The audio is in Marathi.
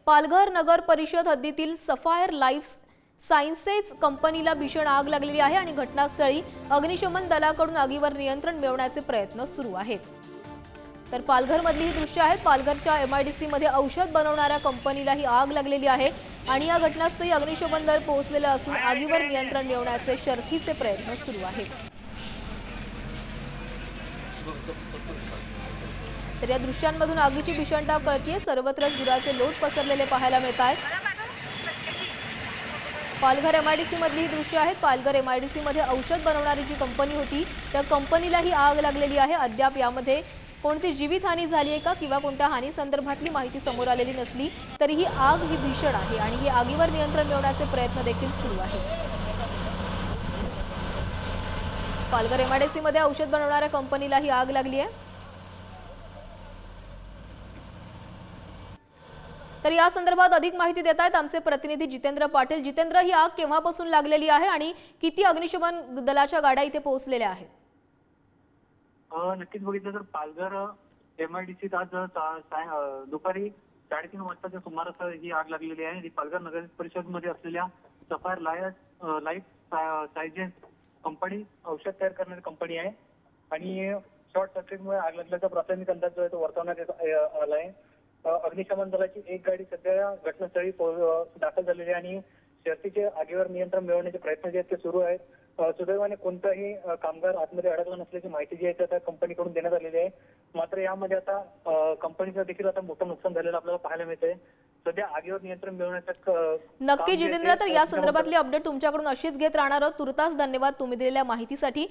पालघर नगर परिषद हद्दीतील सफायर लाईफ सायन्सेस कंपनीला भीषण आग लागलेली आहे आणि घटनास्थळी अग्निशमन दलाकडून आगीवर नियंत्रण मिळवण्याचे प्रयत्न सुरू आहेत। तर पालघर मधली ही दृश्य आहेत। पालघरच्या MIDC मध्ये औषध बनवणाऱ्या कंपनीला ही आग लागलेली आहे आणि या घटनास्थळी अग्निशमन दल पोहोचलेले असून आगीवर नियंत्रण मिळवण्याचे शर्थीचे प्रयत्न सुरू आहेत। तर या दृश्यांमधून आगीची भीषणता कळतीये। सर्वत्र धुराचे लोट पसरलेले पाहायला मिळत आहेत। पालघर MIDC मधली ही दृश्य आहेत। पालघर MIDC मध्ये औषध बनवणारी जी कंपनी होती त्या कंपनीला ही आग लागलेली आहे। अद्याप यामध्ये कोणती जीवितहानी झाली आहे का किंवा कोणत्या हानी संदर्भातली माहिती समोर आलेली नसली तरी ही आग ही भीषण आहे आणि ही आगीवर नियंत्रण मिळवण्याचे प्रयत्न देखील सुरू आहेत। पालघर MIDC मध्ये औषध बनवणाऱ्या कंपनीला ही आग लागली आहे। तर या संदर्भात अधिक माहिती देत आहेत आमचे प्रतिनिधी जितेंद्र पाटील। जितेंद्र, ही आग केव्हापासून लागलेली आहे आणि किती अग्निशमन दलाच्या गाड्या इथे पोहोचलेल्या आहेत? नक्कीच बघितलं तर पालघर MIDC आज दुपारी 3:30 वाजताच्या सुमारास ही आग लागलेली आहे। ही पालघर नगर परिषद मध्ये असलेल्या सफायर लाईफ सायन्सेस कंपनी औषध तयार करणारी कंपनी आहे आणि शॉर्ट सर्किटमुळे आग लागल्याचा प्राथमिक अंदाज जो आहे तो वर्तवण्यात आला आहे। अग्निशमन दलाची एक गाडी सध्या घटनास्थळी दाखल झालेली आहे आणि शर्थीचे आगीवर नियंत्रण मिळवण्याचे प्रयत्न जे आहेत ते सुरू आहेत। सुदैवाने कोणताही कामगार आतमध्ये अडकला नसल्याची माहिती जी आहे त्या कंपनीकडून देण्यात आलेली आहे। मात्र यामध्ये आता कंपनीचं देखील आता मोठं नुकसान झालेलं आपल्याला पाहायला मिळतंय। सध्या आगीवर नियंत्रण मिळवण्याचं नक्की जितेंद्र, तर या संदर्भातली अपडेट तुमच्याकडून अशीच घेत राहणार आहोत। तुर्तास धन्यवाद तुम्ही दिलेल्या माहितीसाठी।